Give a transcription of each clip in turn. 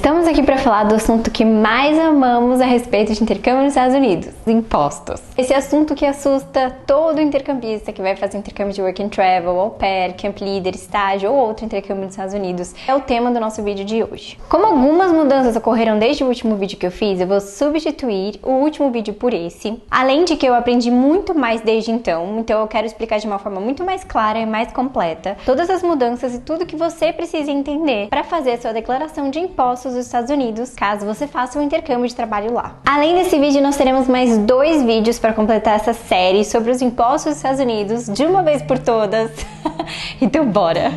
Estamos aqui para falar do assunto que mais amamos a respeito de intercâmbio nos Estados Unidos, impostos. Esse assunto que assusta todo intercambista que vai fazer intercâmbio de work and travel, au pair, camp leader, estágio ou outro intercâmbio nos Estados Unidos, é o tema do nosso vídeo de hoje. Como algumas mudanças ocorreram desde o último vídeo que eu fiz, eu vou substituir o último vídeo por esse, além de que eu aprendi muito mais desde então eu quero explicar de uma forma muito mais clara e mais completa todas as mudanças e tudo que você precisa entender para fazer a sua declaração de impostos dos Estados Unidos, caso você faça um intercâmbio de trabalho lá. Além desse vídeo, nós teremos mais 2 vídeos para completar essa série sobre os impostos dos Estados Unidos, de uma vez por todas. Então bora!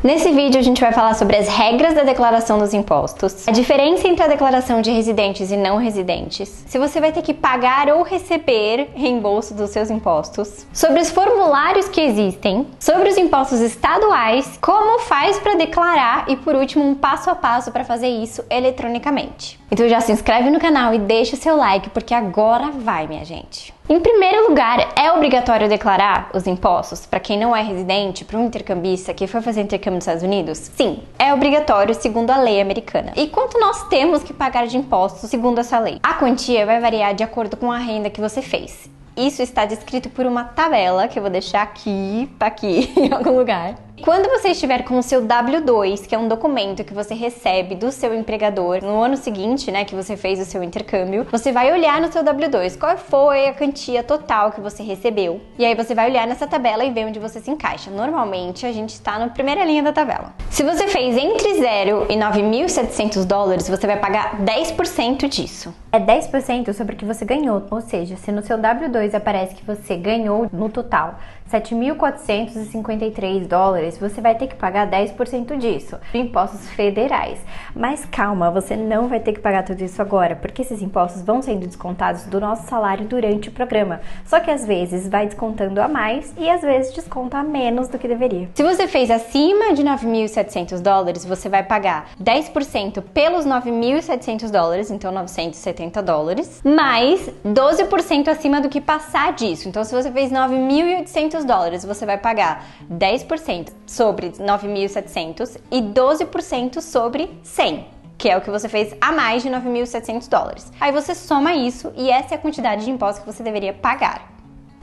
Nesse vídeo a gente vai falar sobre as regras da declaração dos impostos, a diferença entre a declaração de residentes e não residentes, se você vai ter que pagar ou receber reembolso dos seus impostos, sobre os formulários que existem, sobre os impostos estaduais, como faz para declarar e, por último, um passo a passo para fazer isso eletronicamente. Então já se inscreve no canal e deixa o seu like, porque agora vai, minha gente! Em primeiro lugar, é obrigatório declarar os impostos para quem não é residente, para um intercambista que for fazer intercâmbio nos Estados Unidos? Sim, é obrigatório segundo a lei americana. E quanto nós temos que pagar de impostos segundo essa lei? A quantia vai variar de acordo com a renda que você fez. Isso está descrito por uma tabela que eu vou deixar aqui, tá aqui em algum lugar. Quando você estiver com o seu W-2, que é um documento que você recebe do seu empregador no ano seguinte, né, que você fez o seu intercâmbio, você vai olhar no seu W-2 qual foi a quantia total que você recebeu. E aí você vai olhar nessa tabela e ver onde você se encaixa. Normalmente a gente está na primeira linha da tabela. Se você fez entre 0 e 9.700 dólares, você vai pagar 10% disso. É 10% sobre o que você ganhou, ou seja, se no seu W-2 aparece que você ganhou no total 7.453 dólares, você vai ter que pagar 10% disso, de impostos federais. Mas calma, você não vai ter que pagar tudo isso agora, porque esses impostos vão sendo descontados do nosso salário durante o programa. Só que às vezes vai descontando a mais e às vezes desconta a menos do que deveria. Se você fez acima de 9.700 dólares, você vai pagar 10% pelos 9.700 dólares, então 970 dólares, mais 12% acima do que passar disso. Então se você fez 9.800 dólares, você vai pagar 10% sobre 9.700 e 12% sobre 100, que é o que você fez a mais de 9.700 dólares. Aí você soma isso e essa é a quantidade de impostos que você deveria pagar.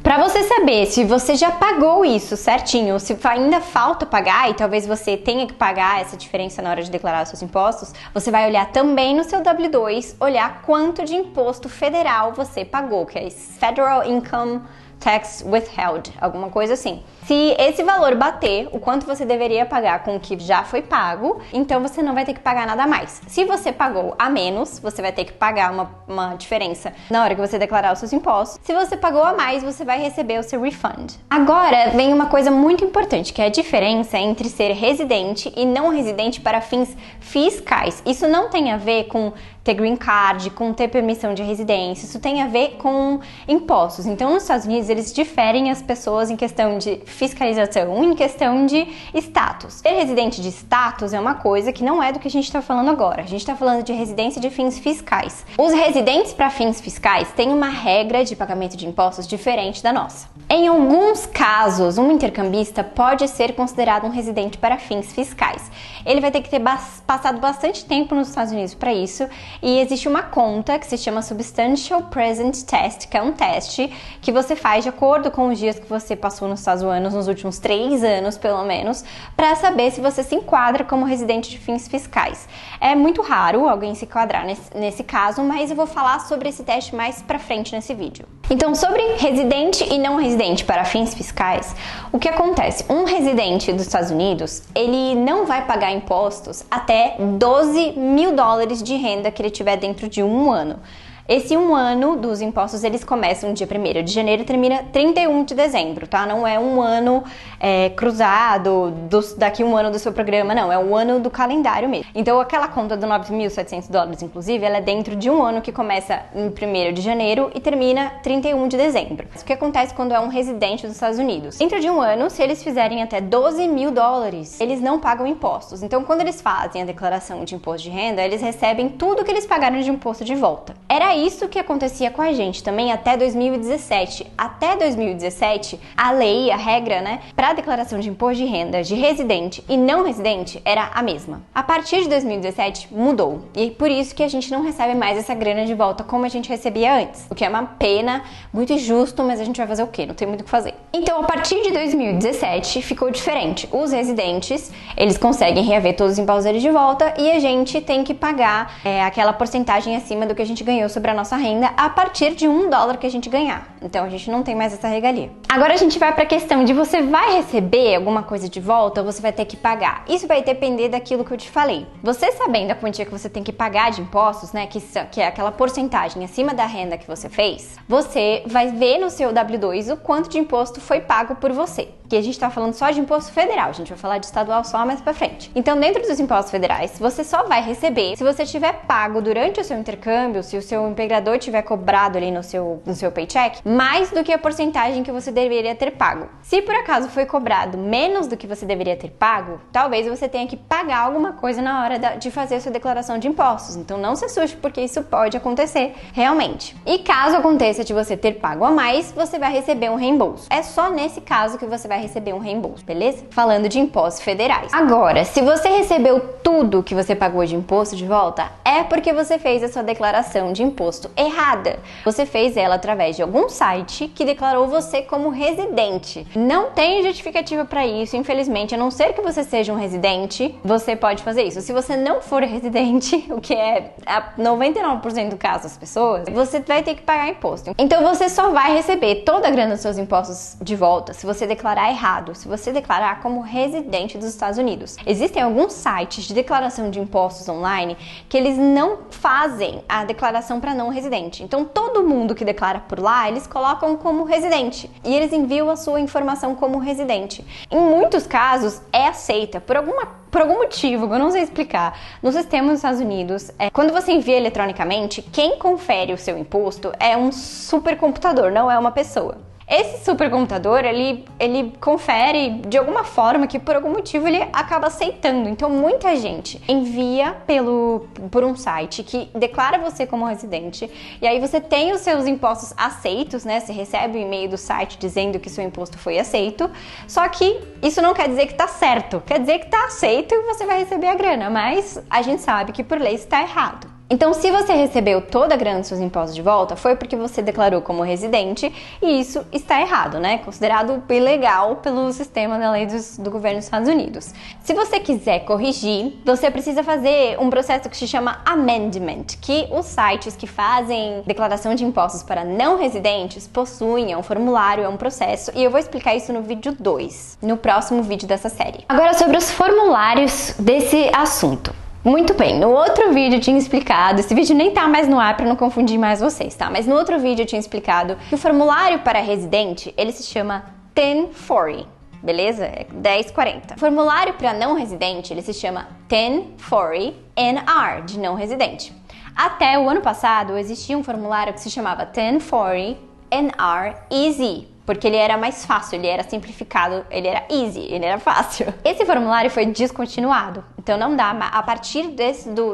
Para você saber se você já pagou isso certinho, se ainda falta pagar e talvez você tenha que pagar essa diferença na hora de declarar os seus impostos, você vai olhar também no seu W-2, olhar quanto de imposto federal você pagou, que é Federal Income Tax Withheld, alguma coisa assim. Se esse valor bater o quanto você deveria pagar com o que já foi pago, então você não vai ter que pagar nada mais. Se você pagou a menos, você vai ter que pagar uma diferença na hora que você declarar os seus impostos. Se você pagou a mais, você vai receber o seu refund. Agora vem uma coisa muito importante, que é a diferença entre ser residente e não residente para fins fiscais. Isso não tem a ver com ter green card, com ter permissão de residência, isso tem a ver com impostos. Então, nos Estados Unidos, eles diferem as pessoas em questão de fiscalização, em questão de status. Ser residente de status é uma coisa que não é do que a gente está falando agora. A gente está falando de residência de fins fiscais. Os residentes para fins fiscais têm uma regra de pagamento de impostos diferente da nossa. Em alguns casos, um intercambista pode ser considerado um residente para fins fiscais. Ele vai ter que ter passado bastante tempo nos Estados Unidos para isso. E existe uma conta que se chama Substantial Present Test, que é um teste que você faz de acordo com os dias que você passou nos Estados Unidos, nos últimos 3 anos pelo menos, para saber se você se enquadra como residente de fins fiscais. É muito raro alguém se enquadrar nesse caso, mas eu vou falar sobre esse teste mais pra frente nesse vídeo. Então, sobre residente e não residente para fins fiscais, o que acontece? Um residente dos Estados Unidos, ele não vai pagar impostos até 12 mil dólares de renda que ele tiver dentro de um ano. Esse um ano dos impostos, eles começam dia 1º de janeiro e termina 31 de dezembro, tá? Não é um ano cruzado daqui um ano do seu programa, não. É um ano do calendário mesmo. Então, aquela conta do 9.700 dólares, inclusive, ela é dentro de um ano que começa em 1º de janeiro e termina 31 de dezembro. O que acontece quando é um residente dos Estados Unidos? Dentro de um ano, se eles fizerem até 12 mil dólares, eles não pagam impostos. Então, quando eles fazem a declaração de imposto de renda, eles recebem tudo que eles pagaram de imposto de volta. Era era isso que acontecia com a gente também até 2017. Até 2017, a lei, a regra, né, para a declaração de imposto de renda de residente e não residente era a mesma. A partir de 2017 mudou e por isso que a gente não recebe mais essa grana de volta como a gente recebia antes, o que é uma pena, muito injusto, mas a gente vai fazer o quê? Não tem muito o que fazer. Então, a partir de 2017 ficou diferente. Os residentes, eles conseguem reaver todos os impostos deles de volta e a gente tem que pagar aquela porcentagem acima do que a gente ganhou sobre a nossa renda a partir de $1 que a gente ganhar. Então, a gente não tem mais essa regalia. Agora a gente vai para a questão de você vai receber alguma coisa de volta ou você vai ter que pagar. Isso vai depender daquilo que eu te falei. Você sabendo a quantia que você tem que pagar de impostos, né, que é aquela porcentagem acima da renda que você fez, você vai ver no seu W2 o quanto de imposto foi pago por você. Que a gente tá falando só de imposto federal, a gente vai falar de estadual só mais pra frente. Então, dentro dos impostos federais, você só vai receber se você tiver pago durante o seu intercâmbio, se o seu empregador tiver cobrado ali no seu paycheck, mais do que a porcentagem que você deveria ter pago. Se por acaso foi cobrado menos do que você deveria ter pago, talvez você tenha que pagar alguma coisa na hora de fazer a sua declaração de impostos. Então, não se assuste, porque isso pode acontecer realmente. E caso aconteça de você ter pago a mais, você vai receber um reembolso. É só nesse caso que você vai receber um reembolso, beleza? Falando de impostos federais. Agora, se você recebeu tudo que você pagou de imposto de volta, é porque você fez a sua declaração de imposto errada. Você fez ela através de algum site que declarou você como residente. Não tem justificativa para isso, infelizmente, a não ser que você seja um residente, você pode fazer isso. Se você não for residente, o que é 99% do caso das pessoas, você vai ter que pagar imposto. Então você só vai receber toda a grana dos seus impostos de volta se você declarar errado, se você declarar como residente dos Estados Unidos. Existem alguns sites de declaração de impostos online que eles não fazem a declaração para não residente. Então todo mundo que declara por lá, eles colocam como residente e eles enviam a sua informação como residente. Em muitos casos é aceita por algum motivo, eu não sei explicar. No sistema dos Estados Unidos, quando você envia eletronicamente, quem confere o seu imposto é um supercomputador, não é uma pessoa. Esse supercomputador, ele confere de alguma forma que por algum motivo ele acaba aceitando. Então muita gente envia por um site que declara você como residente e aí você tem os seus impostos aceitos, né? Você recebe o e-mail do site dizendo que seu imposto foi aceito, só que isso não quer dizer que tá certo, quer dizer que tá aceito e você vai receber a grana, mas a gente sabe que por lei está errado. Então, se você recebeu toda a grana dos seus impostos de volta, foi porque você declarou como residente e isso está errado, né? Considerado ilegal pelo sistema da lei do governo dos Estados Unidos. Se você quiser corrigir, você precisa fazer um processo que se chama amendment, que os sites que fazem declaração de impostos para não residentes possuem, é um formulário, é um processo, e eu vou explicar isso no vídeo 2, no próximo vídeo dessa série. Agora, sobre os formulários desse assunto. Muito bem, no outro vídeo eu tinha explicado, esse vídeo nem tá mais no ar para não confundir mais vocês, tá? Mas no outro vídeo eu tinha explicado que o formulário para residente, ele se chama 1040, beleza? É 1040. O formulário para não residente, ele se chama 1040NR, de não residente. Até o ano passado existia um formulário que se chamava 1040NR Easy, porque ele era mais fácil, ele era simplificado, ele era easy, ele era fácil. Esse formulário foi descontinuado, então não dá, a partir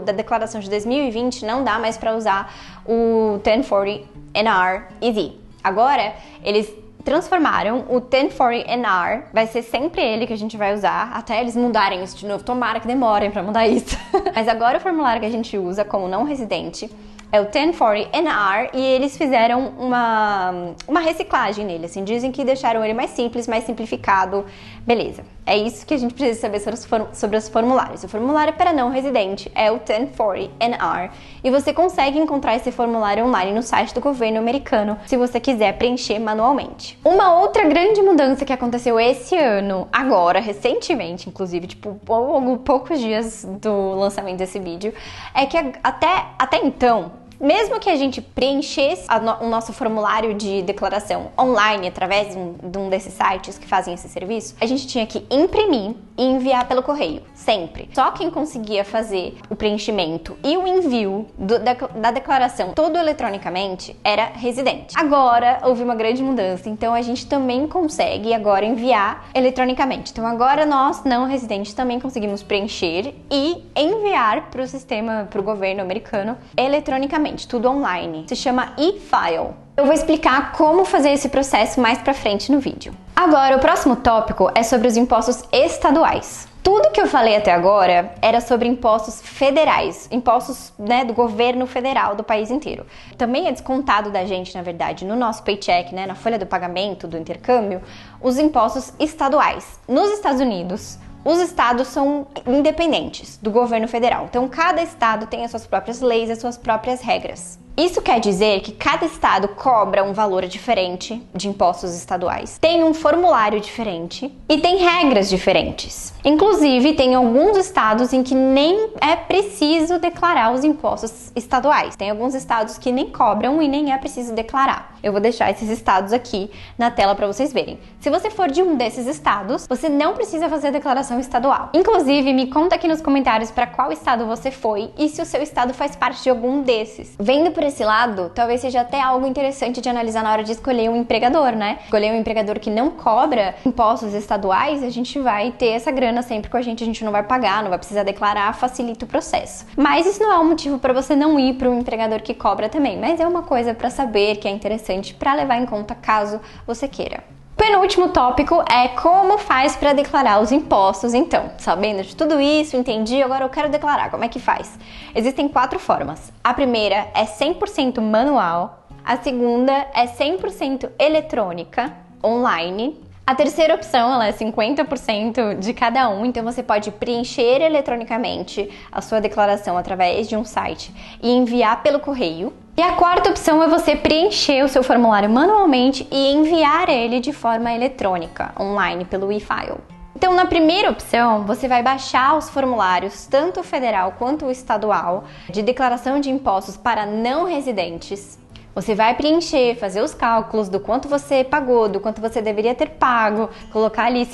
da declaração de 2020, não dá mais para usar o 1040NR Easy. Agora, eles transformaram o 1040NR, vai ser sempre ele que a gente vai usar, até eles mudarem isso de novo, tomara que demorem para mudar isso. Mas agora o formulário que a gente usa como não residente é o 1040NR e eles fizeram uma reciclagem nele, assim, dizem que deixaram ele mais simples, mais simplificado, beleza. É isso que a gente precisa saber sobre os formulários. O formulário para não residente é o 1040NR e você consegue encontrar esse formulário online no site do governo americano se você quiser preencher manualmente. Uma outra grande mudança que aconteceu esse ano, agora, recentemente, inclusive, tipo, poucos dias do lançamento desse vídeo, é que até então, mesmo que a gente preenchesse o nosso formulário de declaração online através de um desses sites que fazem esse serviço, a gente tinha que imprimir e enviar pelo correio, sempre. Só quem conseguia fazer o preenchimento e o envio da declaração todo eletronicamente era residente. Agora houve uma grande mudança, então a gente também consegue agora enviar eletronicamente. Então agora nós, não residentes, também conseguimos preencher e enviar para o sistema, para o governo americano, eletronicamente, tudo online. Se chama e-file. Eu vou explicar como fazer esse processo mais pra frente no vídeo. Agora, o próximo tópico é sobre os impostos estaduais. Tudo que eu falei até agora era sobre impostos federais, impostos, né, do governo federal do país inteiro. Também é descontado da gente, na verdade, no nosso paycheck, né, na folha do pagamento, do intercâmbio, os impostos estaduais. Nos Estados Unidos, os estados são independentes do governo federal, então cada estado tem as suas próprias leis, as suas próprias regras. Isso quer dizer que cada estado cobra um valor diferente de impostos estaduais, tem um formulário diferente e tem regras diferentes. Inclusive, tem alguns estados em que nem é preciso declarar os impostos estaduais. Tem alguns estados que nem cobram e nem é preciso declarar. Eu vou deixar esses estados aqui na tela para vocês verem. Se você for de um desses estados, você não precisa fazer a declaração estadual. Inclusive, me conta aqui nos comentários para qual estado você foi e se o seu estado faz parte de algum desses. Vendo por esse lado, talvez seja até algo interessante de analisar na hora de escolher um empregador, né? Escolher um empregador que não cobra impostos estaduais, a gente vai ter essa grana sempre com a gente não vai pagar, não vai precisar declarar, facilita o processo. Mas isso não é um motivo para você não ir para um empregador que cobra também, mas é uma coisa para saber que é interessante para levar em conta caso você queira. Penúltimo tópico é como faz para declarar os impostos. Então, sabendo de tudo isso, entendi, agora eu quero declarar. Como é que faz? Existem 4 formas. A primeira é 100% manual, a segunda é 100% eletrônica, online. A terceira opção, ela é 50% de cada um, então você pode preencher eletronicamente a sua declaração através de um site e enviar pelo correio. E a quarta opção é você preencher o seu formulário manualmente e enviar ele de forma eletrônica, online, pelo e-file. Então, na primeira opção, você vai baixar os formulários, tanto o federal quanto o estadual, de declaração de impostos para não residentes. Você vai preencher, fazer os cálculos do quanto você pagou, do quanto você deveria ter pago, colocar ali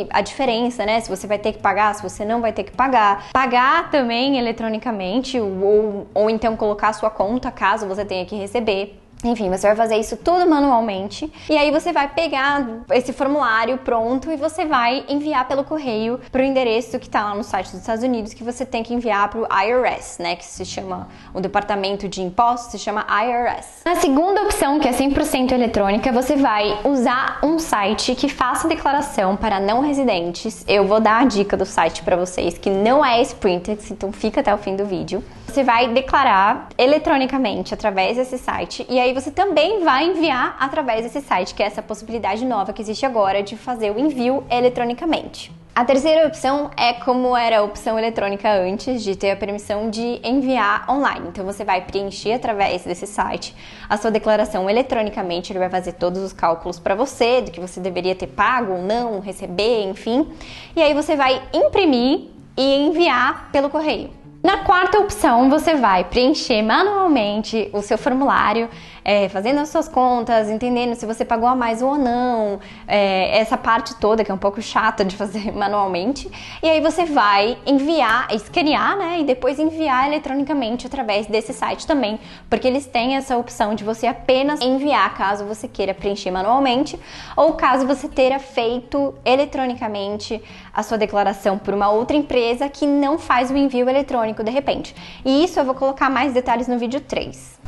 a diferença, né? Se você vai ter que pagar, se você não vai ter que pagar. Pagar também eletronicamente ou então colocar a sua conta caso você tenha que receber. Enfim, você vai fazer isso tudo manualmente e aí você vai pegar esse formulário pronto e você vai enviar pelo correio para o endereço que está lá no site dos Estados Unidos, que você tem que enviar para o IRS, né, que se chama o Departamento de Impostos, se chama IRS. Na segunda opção, que é 100% eletrônica, você vai usar um site que faça declaração para não residentes. Eu vou dar a dica do site para vocês, que não é Sprintex, então fica até o fim do vídeo. Você vai declarar eletronicamente através desse site e aí você também vai enviar através desse site, que é essa possibilidade nova que existe agora de fazer o envio eletronicamente. A terceira opção é como era a opção eletrônica antes, de ter a permissão de enviar online. Então você vai preencher através desse site a sua declaração eletronicamente, ele vai fazer todos os cálculos para você, do que você deveria ter pago ou não, receber, enfim. E aí você vai imprimir e enviar pelo correio. Na quarta opção, você vai preencher manualmente o seu formulário, fazendo as suas contas, entendendo se você pagou a mais ou não, essa parte toda que é um pouco chata de fazer manualmente. E aí você vai enviar, escanear, né, e depois enviar eletronicamente através desse site também, porque eles têm essa opção de você apenas enviar caso você queira preencher manualmente ou caso você tenha feito eletronicamente a sua declaração por uma outra empresa que não faz o envio eletrônico de repente. E isso eu vou colocar mais detalhes no vídeo 3.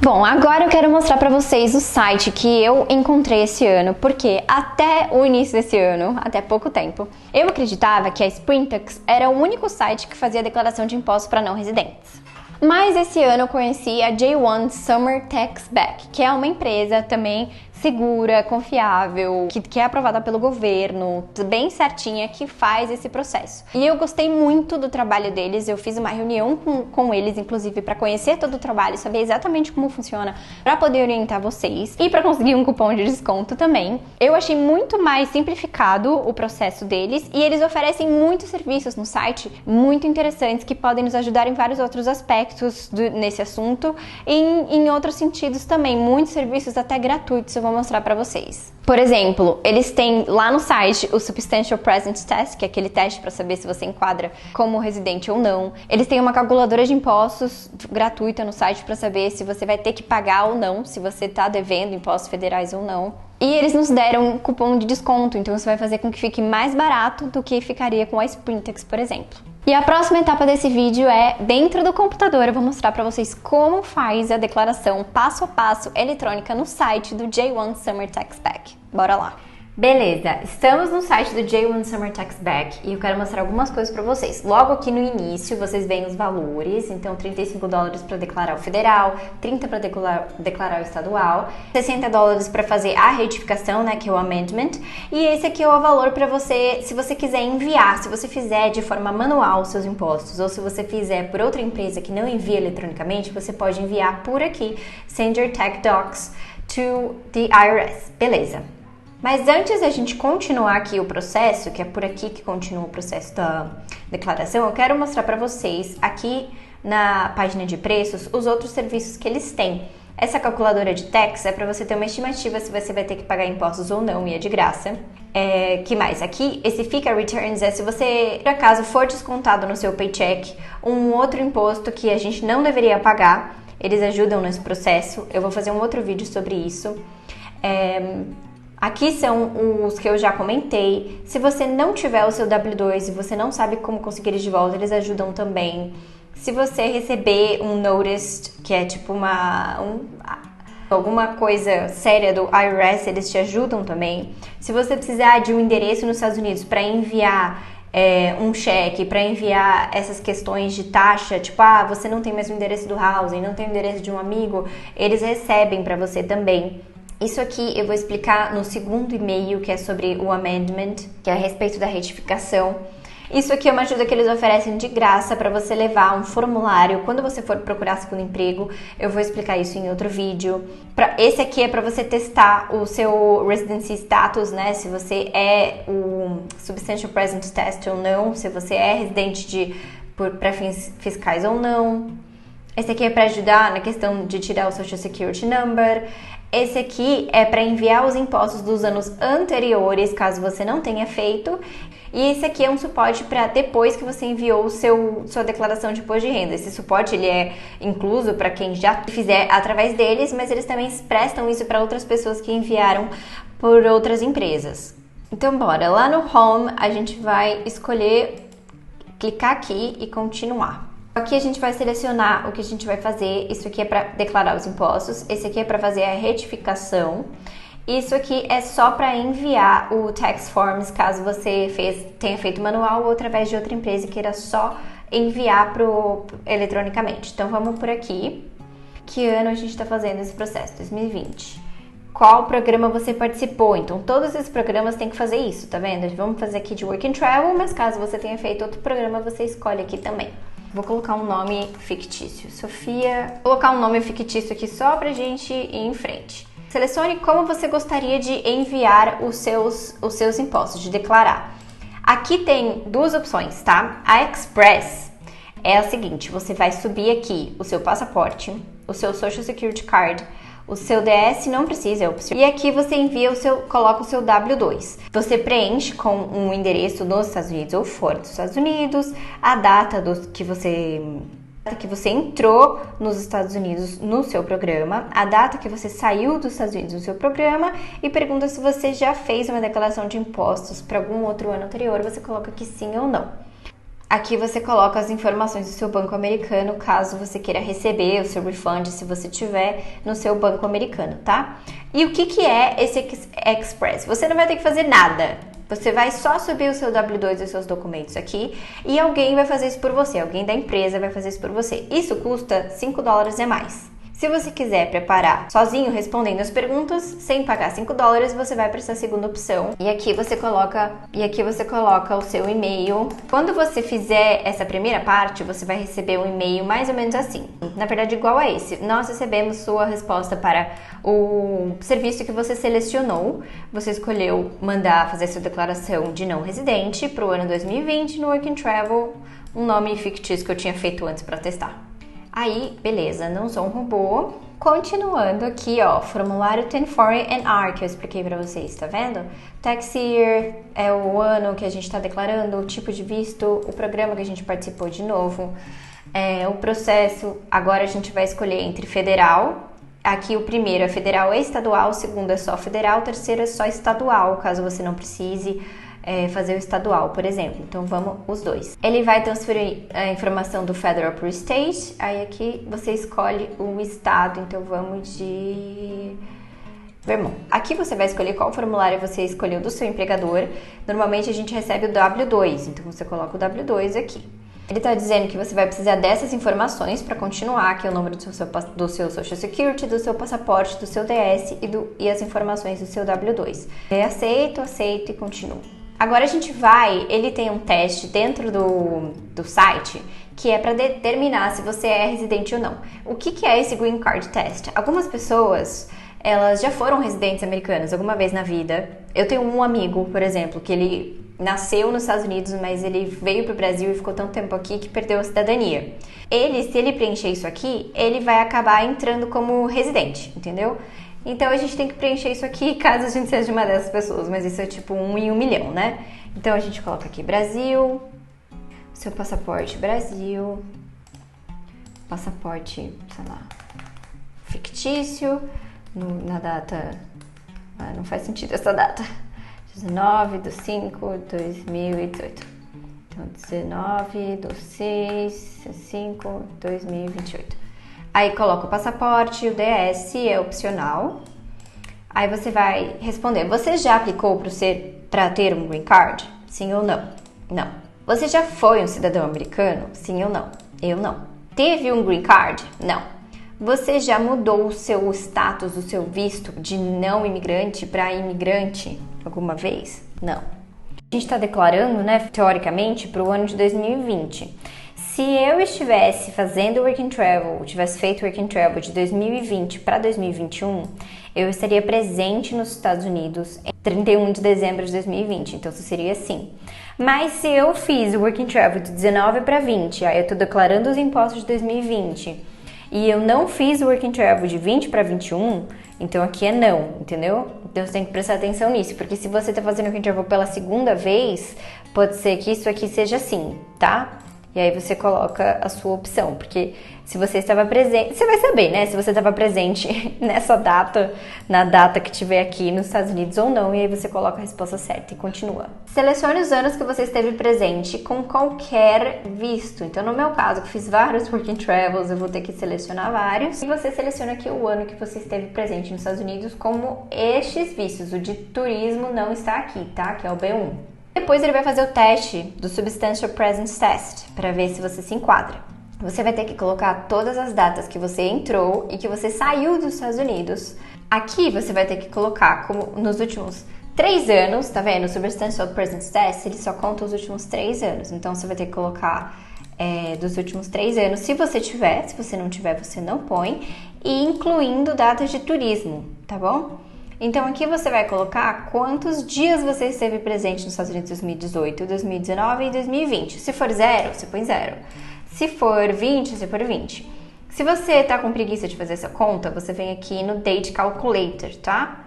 Bom, agora eu quero mostrar para vocês o site que eu encontrei esse ano, porque até o início desse ano, até pouco tempo, eu acreditava que a Sprintex era o único site que fazia declaração de impostos para não residentes. Mas esse ano eu conheci a J1 Summer Tax Back, que é uma empresa também segura, confiável, que é aprovada pelo governo, bem certinha, que faz esse processo. E eu gostei muito do trabalho deles, eu fiz uma reunião com eles, inclusive, para conhecer todo o trabalho, saber exatamente como funciona, para poder orientar vocês e para conseguir um cupom de desconto também. Eu achei muito mais simplificado o processo deles e eles oferecem muitos serviços no site, muito interessantes, que podem nos ajudar em vários outros aspectos nesse assunto e em outros sentidos também, muitos serviços até gratuitos. Eu vou mostrar pra vocês. Por exemplo, eles têm lá no site o Substantial Presence Test, que é aquele teste para saber se você enquadra como residente ou não. Eles têm uma calculadora de impostos gratuita no site para saber se você vai ter que pagar ou não, se você está devendo impostos federais ou não. E eles nos deram um cupom de desconto, então isso vai fazer com que fique mais barato do que ficaria com a Sprintex, por exemplo. E a próxima etapa desse vídeo é, dentro do computador, eu vou mostrar para vocês como faz a declaração passo a passo eletrônica no site do J1 Summer Tax Back. Bora lá! Beleza, estamos no site do J1 Summer Tax Back e eu quero mostrar algumas coisas para vocês. Logo aqui no início, vocês veem os valores, então $35 para declarar o federal, 30 para declarar o estadual, $60 para fazer a retificação, né, que é o amendment, e esse aqui é o valor para você, se você quiser enviar, se você fizer de forma manual os seus impostos, ou se você fizer por outra empresa que não envia eletronicamente, você pode enviar por aqui, send your tax docs to the IRS. Beleza. Mas antes da gente continuar aqui o processo, que é por aqui que continua o processo da declaração, eu quero mostrar para vocês aqui na página de preços os outros serviços que eles têm. Essa calculadora de tax é para você ter uma estimativa se você vai ter que pagar impostos ou não, e é de graça. Que mais? Aqui, esse FICA Returns é se você, por acaso, for descontado no seu paycheck um outro imposto que a gente não deveria pagar, eles ajudam nesse processo. Eu vou fazer um outro vídeo sobre isso. Aqui são os que eu já comentei. Se você não tiver o seu W2 e você não sabe como conseguir eles de volta, eles ajudam também. Se você receber um notice, que é tipo alguma coisa séria do IRS, eles te ajudam também. Se você precisar de um endereço nos Estados Unidos para enviar um cheque, para enviar essas questões de taxa, tipo, você não tem mais o endereço do housing, não tem o endereço de um amigo, eles recebem para você também. Isso aqui eu vou explicar no segundo e-mail, que é sobre o amendment, que é a respeito da retificação. Isso aqui é uma ajuda que eles oferecem de graça para você levar um formulário quando você for procurar segundo emprego. Eu vou explicar isso em outro vídeo. Esse aqui é para você testar o seu residency status, né? Se você é o Substantial Presence Test ou não, se você é residente para fins fiscais ou não. Esse aqui é para ajudar na questão de tirar o Social Security Number. Esse aqui é para enviar os impostos dos anos anteriores, caso você não tenha feito. E esse aqui é um suporte para depois que você enviou sua declaração de imposto de renda. Esse suporte ele é incluso para quem já fizer através deles, mas eles também prestam isso para outras pessoas que enviaram por outras empresas. Então bora, lá no Home a gente vai escolher, clicar aqui e continuar. Aqui a gente vai selecionar o que a gente vai fazer. Isso aqui é para declarar os impostos, esse aqui é para fazer a retificação. Isso aqui é só para enviar o tax forms, caso você tenha feito manual ou através de outra empresa e queira só enviar eletronicamente. Então vamos por aqui. Que ano a gente está fazendo esse processo? 2020. Qual programa você participou? Então todos esses programas têm que fazer isso, tá vendo? Vamos fazer aqui de Work and Travel, mas caso você tenha feito outro programa, você escolhe aqui também. Vou colocar um nome fictício, Sofia. Vou colocar um nome fictício aqui só pra gente ir em frente. Selecione como você gostaria de enviar os seus impostos, de declarar. Aqui tem duas opções, tá? A Express é a seguinte, você vai subir aqui o seu passaporte, o seu Social Security Card, o seu DS não precisa, é opcional. E aqui você envia coloca o seu W2. Você preenche com um endereço nos Estados Unidos ou fora dos Estados Unidos, a data que você entrou nos Estados Unidos no seu programa, a data que você saiu dos Estados Unidos no seu programa e pergunta se você já fez uma declaração de impostos para algum outro ano anterior, você coloca que sim ou não. Aqui você coloca as informações do seu banco americano, caso você queira receber o seu refund, se você tiver no seu banco americano, tá? E o que é esse Express? Você não vai ter que fazer nada. Você vai só subir o seu W2 e os seus documentos aqui e alguém vai fazer isso por você, alguém da empresa vai fazer isso por você. Isso custa $5 a mais. Se você quiser preparar sozinho, respondendo as perguntas, sem pagar $5, você vai para essa segunda opção. E aqui você coloca o seu e-mail. Quando você fizer essa primeira parte, você vai receber um e-mail mais ou menos assim. Na verdade, igual a esse. Nós recebemos sua resposta para o serviço que você selecionou. Você escolheu fazer sua declaração de não residente para o ano 2020 no Work and Travel, um nome fictício que eu tinha feito antes para testar. Aí, beleza, não sou um robô. Continuando aqui, ó, formulário 1040 and R, que eu expliquei pra vocês, tá vendo? Tax year é o ano que a gente tá declarando, o tipo de visto, o programa que a gente participou de novo, o processo. Agora a gente vai escolher entre federal. Aqui o primeiro é federal e estadual, o segundo é só federal, o terceiro é só estadual, caso você não precise fazer o estadual, por exemplo. Então vamos os dois. Ele vai transferir a informação do federal para o state, aí aqui você escolhe o estado, então vamos de Vermont. Aqui você vai escolher qual formulário você escolheu do seu empregador. Normalmente a gente recebe o W2, então você coloca o W2 aqui. Ele está dizendo que você vai precisar dessas informações para continuar, que é o número do seu Social Security, do seu passaporte, do seu DS e as informações do seu W2. Aceito e continuo. Agora a gente ele tem um teste dentro do site que é para determinar se você é residente ou não. O que é esse Green Card Test? Algumas pessoas, elas já foram residentes americanas alguma vez na vida. Eu tenho um amigo, por exemplo, que ele nasceu nos Estados Unidos, mas ele veio para o Brasil e ficou tanto tempo aqui que perdeu a cidadania. Se ele preencher isso aqui, ele vai acabar entrando como residente, entendeu? Então a gente tem que preencher isso aqui caso a gente seja uma dessas pessoas, mas isso é tipo 1 em 1 milhão, né? Então a gente coloca aqui Brasil, seu passaporte Brasil, passaporte, sei lá, fictício, na data, não faz sentido essa data, 19/5/2018. Então 19/5/2028. Aí coloca o passaporte, o DS é opcional. Aí você vai responder, você já aplicou para ter um Green Card? Sim ou não? Não. Você já foi um cidadão americano? Sim ou não? Eu não. Teve um Green Card? Não. Você já mudou o seu status, o seu visto de não imigrante para imigrante alguma vez? Não. A gente está declarando, né, teoricamente, para o ano de 2020. Se eu estivesse fazendo Work and Travel, tivesse feito Work and Travel de 2020 para 2021, eu estaria presente nos Estados Unidos em 31 de dezembro de 2020, então isso seria assim. Mas se eu fiz o Work and Travel de 19 para 20, aí eu estou declarando os impostos de 2020, e eu não fiz o Work and Travel de 20 para 21, então aqui é não, entendeu? Então você tem que prestar atenção nisso, porque se você está fazendo o Work and Travel pela segunda vez, pode ser que isso aqui seja assim, tá? E aí você coloca a sua opção, porque se você estava presente, você vai saber, né? Se você estava presente nessa data, na data que tiver aqui nos Estados Unidos ou não, e aí você coloca a resposta certa e continua. Selecione os anos que você esteve presente com qualquer visto. Então, no meu caso, que fiz vários Work and Travels, eu vou ter que selecionar vários. E você seleciona aqui o ano que você esteve presente nos Estados Unidos como estes vistos. O de turismo não está aqui, tá? Que é o B1. Depois ele vai fazer o teste do Substantial Presence Test para ver se você se enquadra. Você vai ter que colocar todas as datas que você entrou e que você saiu dos Estados Unidos. Aqui você vai ter que colocar como nos últimos 3 anos, tá vendo? O Substantial Presence Test, ele só conta os últimos 3 anos. Então você vai ter que colocar dos últimos 3 anos, se você tiver. Se você não tiver, você não põe. E incluindo datas de turismo, tá bom? Então aqui você vai colocar quantos dias você esteve presente nos Estados Unidos em 2018, 2019 e 2020. Se for 0, você põe 0. Se for 20, você põe 20. Se você tá com preguiça de fazer essa conta, você vem aqui no Date Calculator, tá?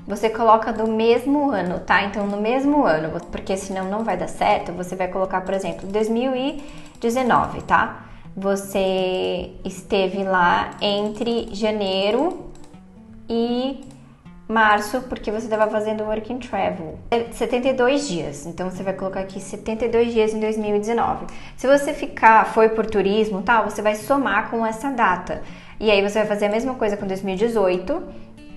Você coloca do mesmo ano, tá? Então no mesmo ano, porque senão não vai dar certo, você vai colocar, por exemplo, 2019, tá? Você esteve lá entre janeiro e março, porque você estava fazendo Work and Travel. 72 dias, então você vai colocar aqui 72 dias em 2019. Se você foi por turismo, tá? Você vai somar com essa data. E aí você vai fazer a mesma coisa com 2018,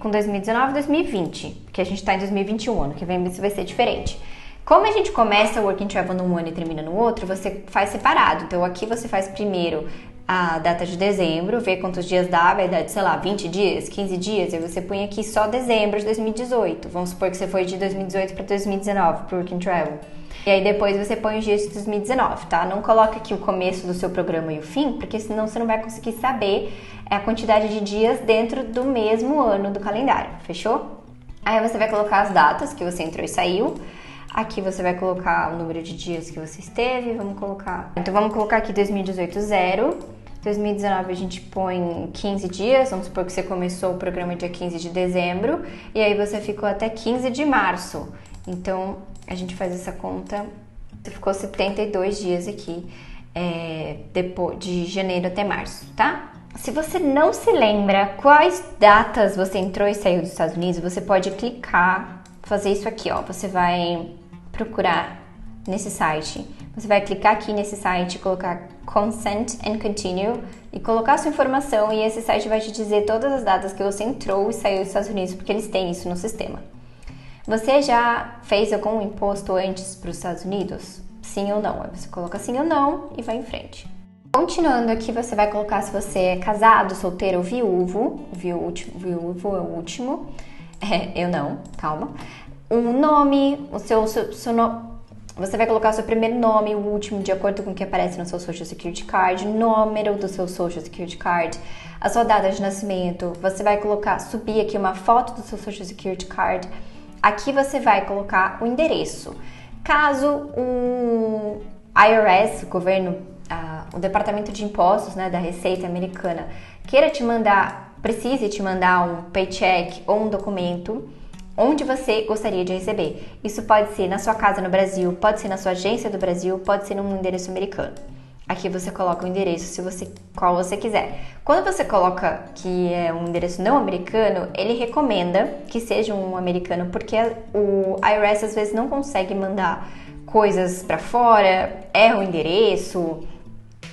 com 2019 e 2020, porque a gente está em 2021, ano que vem isso vai ser diferente. Como a gente começa o Work and Travel num ano e termina no outro, você faz separado. Então aqui você faz primeiro a data de dezembro, vê quantos dias dá, vai dar, sei lá, 20 dias, 15 dias, e você põe aqui só dezembro de 2018. Vamos supor que você foi de 2018 para 2019 para o Work and Travel. E aí depois você põe os dias de 2019, tá? Não coloca aqui o começo do seu programa e o fim, porque senão você não vai conseguir saber a quantidade de dias dentro do mesmo ano do calendário, fechou? Aí você vai colocar as datas que você entrou e saiu. Aqui você vai colocar o número de dias que você esteve, Então vamos colocar aqui 2018 0, 2019 a gente põe 15 dias, vamos supor que você começou o programa dia 15 de dezembro e aí você ficou até 15 de março. Então, a gente faz essa conta, você ficou 72 dias aqui, depois de janeiro até março, tá? Se você não se lembra quais datas você entrou e saiu dos Estados Unidos, você pode clicar, fazer isso aqui, ó. Você vai procurar nesse site, você vai clicar aqui nesse site, colocar Consent and Continue e colocar sua informação e esse site vai te dizer todas as datas que você entrou e saiu dos Estados Unidos, porque eles têm isso no sistema. Você já fez algum imposto antes para os Estados Unidos? Sim ou não? Aí você coloca sim ou não e vai em frente. Continuando aqui, você vai colocar se você é casado, solteiro ou viúvo. Viúvo é o último. Eu não, calma. O nome, você vai colocar o seu primeiro nome e o último de acordo com o que aparece no seu Social Security Card, o número do seu Social Security Card, a sua data de nascimento. Você vai subir aqui uma foto do seu Social Security Card. Aqui você vai colocar o endereço. Caso o IRS, o governo, o Departamento de Impostos, né, da Receita Americana, precise te mandar um paycheck ou um documento, onde você gostaria de receber. Isso pode ser na sua casa no Brasil, pode ser na sua agência do Brasil, pode ser num endereço americano. Aqui você coloca o endereço qual você quiser. Quando você coloca que é um endereço não americano, ele recomenda que seja um americano, porque o IRS às vezes não consegue mandar coisas para fora, erra o endereço,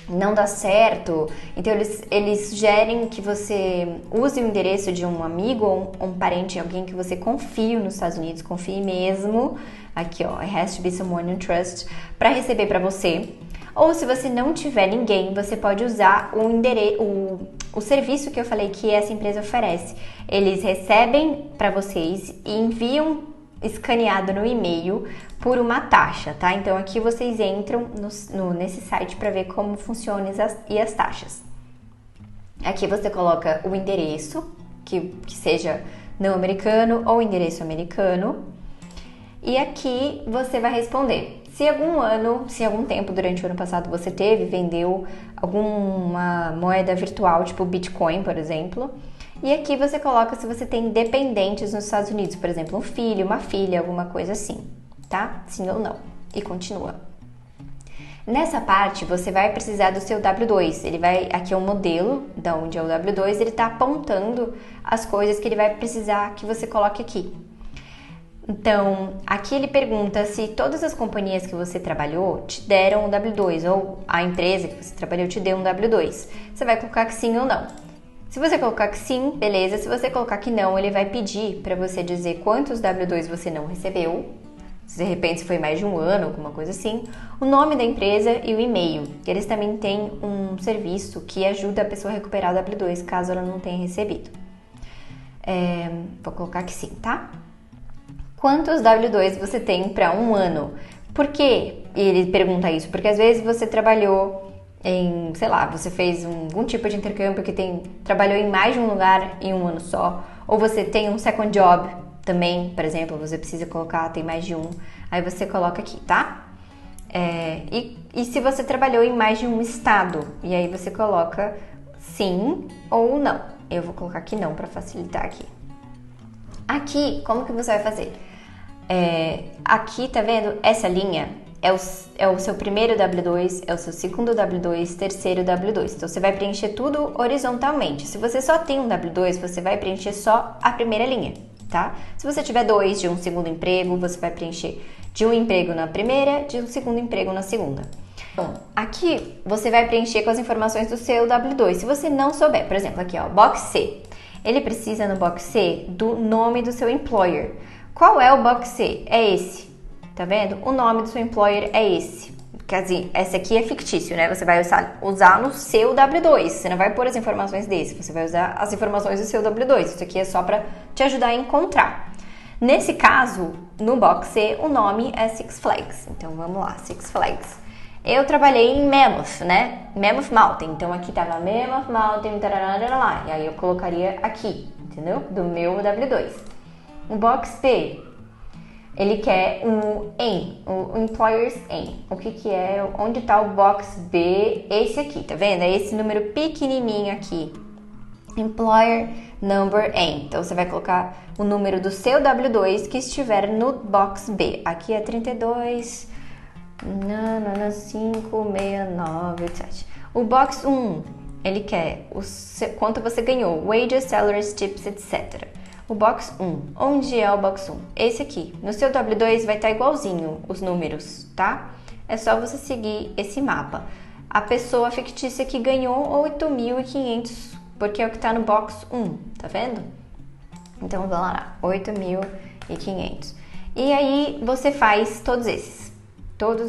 não dá certo. Então eles sugerem que você use o endereço de um amigo ou um parente, alguém que você confie nos Estados Unidos, confie mesmo. Aqui ó, it has to be someone you trust, para receber para você. Ou se você não tiver ninguém, você pode usar o serviço que eu falei que essa empresa oferece. Eles recebem para vocês e enviam escaneado no e-mail por uma taxa, tá? Então aqui vocês entram nesse site para ver como funcionam as taxas. Aqui você coloca o endereço, que seja não americano ou endereço americano. E aqui você vai responder. Se algum tempo durante o ano passado você vendeu alguma moeda virtual, tipo Bitcoin, por exemplo. E aqui você coloca se você tem dependentes nos Estados Unidos, por exemplo, um filho, uma filha, alguma coisa assim, tá? Sim ou não. E continua. Nessa parte, você vai precisar do seu W2. Aqui é um modelo de onde é o W2, ele está apontando as coisas que ele vai precisar que você coloque aqui. Então, aqui ele pergunta se todas as companhias que você trabalhou te deram um W2 ou a empresa que você trabalhou te deu um W2. Você vai colocar que sim ou não. Se você colocar que sim, beleza. Se você colocar que não, ele vai pedir para você dizer quantos W2 você não recebeu. Se de repente foi mais de um ano, alguma coisa assim. O nome da empresa e o e-mail. Eles também têm um serviço que ajuda a pessoa a recuperar o W2 caso ela não tenha recebido. Vou colocar que sim, tá? Quantos W2 você tem para um ano? Por que ele pergunta isso? Porque às vezes você trabalhou você fez algum tipo de intercâmbio que trabalhou em mais de um lugar em um ano só, ou você tem um second job também, por exemplo, você precisa colocar, tem mais de um, aí você coloca aqui, tá? E se você trabalhou em mais de um estado, e aí você coloca sim ou não. Eu vou colocar aqui não para facilitar aqui. Aqui, como que você vai fazer? Aqui, tá vendo? Essa linha é o seu primeiro W2, é o seu segundo W2, terceiro W2. Então, você vai preencher tudo horizontalmente. Se você só tem um W2, você vai preencher só a primeira linha, tá? Se você tiver dois de um segundo emprego, você vai preencher de um emprego na primeira, de um segundo emprego na segunda. Então, aqui você vai preencher com as informações do seu W2. Se você não souber, por exemplo, aqui ó, box C. Ele precisa no box C do nome do seu employer. Qual é o box C? É esse. Tá vendo? O nome do seu employer é esse. Quer dizer, esse aqui é fictício, né? Você vai usar no seu W2. Você não vai pôr as informações desse. Você vai usar as informações do seu W2. Isso aqui é só para te ajudar a encontrar. Nesse caso, no box C, o nome é Six Flags. Então, vamos lá. Six Flags. Eu trabalhei em Mammoth, né? Mammoth Mountain. Então, aqui tava Mammoth Mountain, tarará, e aí eu colocaria aqui, entendeu? Do meu W2. O box B. ele quer o aim, o Employer's Aim. O que é? Onde está o box B? Esse aqui, tá vendo? É esse número pequenininho aqui. Employer Number Aim. Então, você vai colocar o número do seu W2 que estiver no box B. Aqui é 32, 569, O box 1, ele quer quanto você ganhou, wages, salaries, tips, etc. O box 1, onde é o box 1? Esse aqui. No seu W2 vai estar igualzinho os números, tá? É só você seguir esse mapa. A pessoa fictícia que ganhou 8.500, porque é o que está no box 1, tá vendo? Então, vamos lá, 8.500. E aí, você faz todos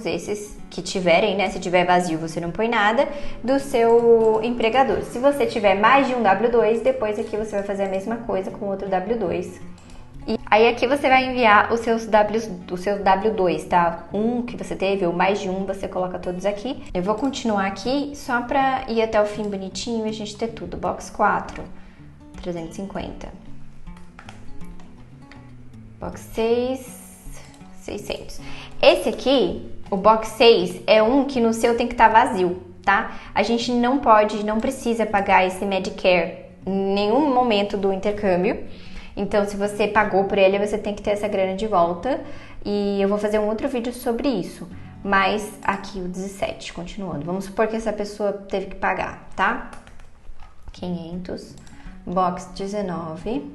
esses que tiverem, né? Se tiver vazio, você não põe nada, do seu empregador. Se você tiver mais de um W2, depois aqui você vai fazer a mesma coisa com outro W2. E aí aqui você vai enviar os seus W2, tá? Um que você teve ou mais de um, você coloca todos aqui. Eu vou continuar aqui só pra ir até o fim bonitinho e a gente ter tudo. Box 4, 350. Box 6, 600. Esse aqui, o box 6, é um que no seu tem que estar vazio, tá? A gente não precisa pagar esse Medicare em nenhum momento do intercâmbio. Então, se você pagou por ele, você tem que ter essa grana de volta. E eu vou fazer um outro vídeo sobre isso. Mas aqui o 17, continuando. Vamos supor que essa pessoa teve que pagar, tá? 500, box 19,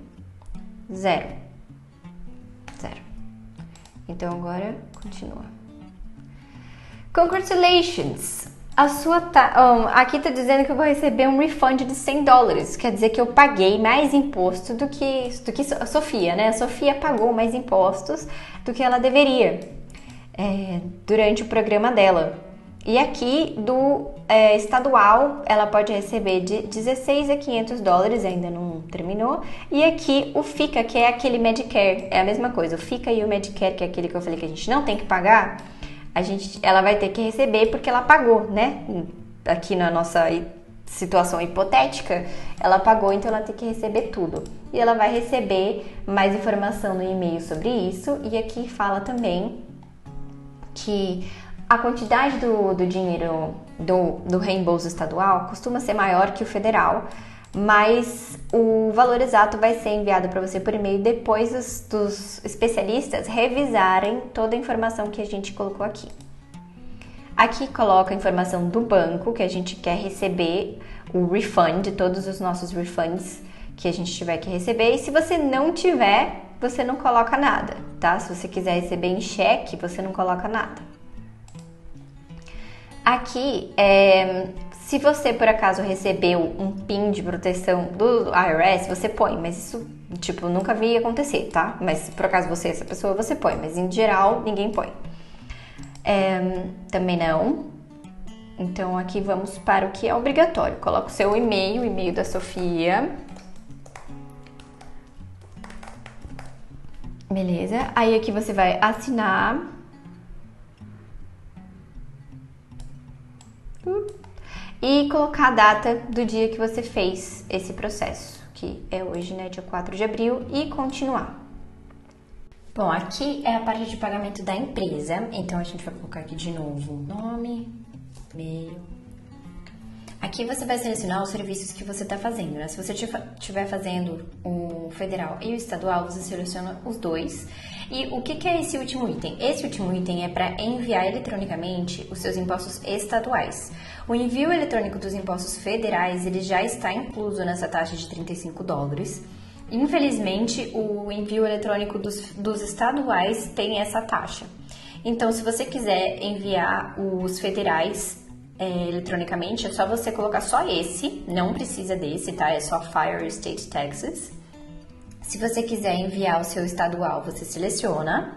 0. Então, agora, continua. Congratulations! Aqui tá dizendo que eu vou receber um refund de $100. Quer dizer que eu paguei mais imposto do que a Sofia, né? A Sofia pagou mais impostos do que ela deveria durante o programa dela. E aqui do estadual, ela pode receber de $16 a $500, ainda não terminou. E aqui o FICA, que é aquele Medicare, é a mesma coisa. O FICA e o Medicare, que é aquele que eu falei que a gente não tem que pagar, ela vai ter que receber porque ela pagou, né? Aqui na nossa situação hipotética, ela pagou, então ela tem que receber tudo. E ela vai receber mais informação no e-mail sobre isso. E aqui fala também que a quantidade do dinheiro do reembolso estadual costuma ser maior que o federal, mas o valor exato vai ser enviado para você por e-mail depois dos especialistas revisarem toda a informação que a gente colocou aqui. Aqui coloca a informação do banco que a gente quer receber, o refund, todos os nossos refunds que a gente tiver que receber. E se você não tiver, você não coloca nada, tá? Se você quiser receber em cheque, você não coloca nada. Aqui, se você por acaso recebeu um PIN de proteção do IRS, você põe, mas isso, nunca vi acontecer, tá? Mas se por acaso você é essa pessoa, você põe, mas em geral, ninguém põe. Também não. Então, aqui vamos para o que é obrigatório. Coloca o seu e-mail, o e-mail da Sofia. Beleza? Aí aqui você vai assinar. E colocar a data do dia que você fez esse processo, que é hoje, né, dia 4 de abril, e continuar. Bom, aqui é a parte de pagamento da empresa, então a gente vai colocar aqui de novo nome, e-mail. Aqui você vai selecionar os serviços que você está fazendo, né? Se você estiver fazendo o federal e o estadual, você seleciona os dois. E o que é esse último item? Esse último item é para enviar eletronicamente os seus impostos estaduais. O envio eletrônico dos impostos federais, ele já está incluso nessa taxa de $35. Infelizmente, o envio eletrônico dos estaduais tem essa taxa. Então, se você quiser enviar os federais eletronicamente, é só você colocar só esse, não precisa desse, tá? É só Fire State Taxes. Se você quiser enviar o seu estadual, você seleciona.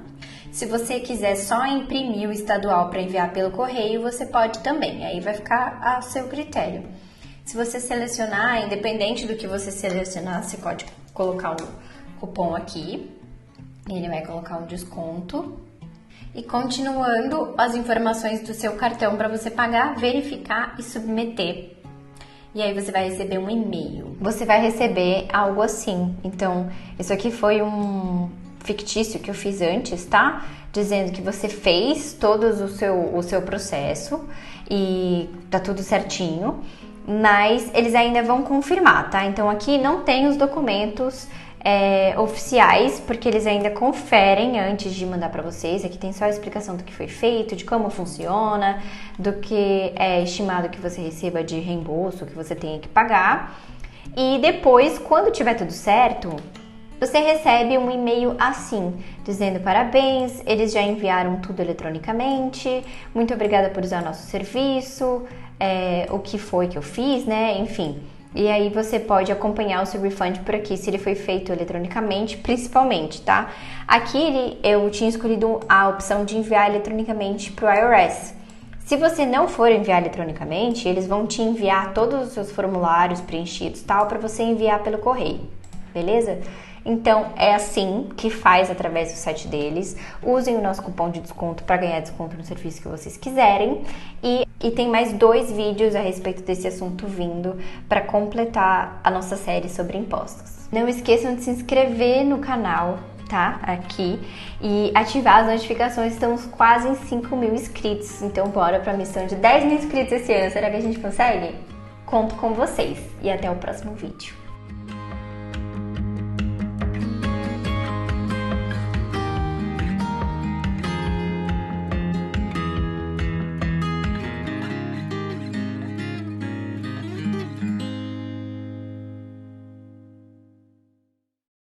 Se você quiser só imprimir o estadual para enviar pelo correio, você pode também, aí vai ficar a seu critério. Se você selecionar, independente do que você selecionar, você pode colocar o cupom aqui, ele vai colocar o desconto. E continuando as informações do seu cartão para você pagar, verificar e submeter. E aí você vai receber um e-mail. Você vai receber algo assim. Então, isso aqui foi um fictício que eu fiz antes, tá? Dizendo que você fez todo o seu processo e tá tudo certinho, mas eles ainda vão confirmar, tá? Então aqui não tem os documentos oficiais, porque eles ainda conferem antes de mandar para vocês. Aqui tem só a explicação do que foi feito, de como funciona, do que é estimado que você receba de reembolso, que você tenha que pagar. E depois, quando tiver tudo certo, você recebe um e-mail assim, dizendo parabéns, eles já enviaram tudo eletronicamente, muito obrigada por usar nosso serviço, o que foi que eu fiz, né? Enfim. E aí você pode acompanhar o seu refund por aqui, se ele foi feito eletronicamente, principalmente, tá? Aqui eu tinha escolhido a opção de enviar eletronicamente para o iOS. Se você não for enviar eletronicamente, eles vão te enviar todos os seus formulários preenchidos, tal, para você enviar pelo correio, beleza? Então é assim que faz através do site deles. Usem o nosso cupom de desconto para ganhar desconto no serviço que vocês quiserem. E tem mais 2 vídeos a respeito desse assunto vindo para completar a nossa série sobre impostos. Não esqueçam de se inscrever no canal, tá? Aqui, e ativar as notificações. Estamos quase em 5.000 inscritos, então bora para a missão de 10.000 inscritos esse ano. Será que a gente consegue? Conto com vocês e até o próximo vídeo.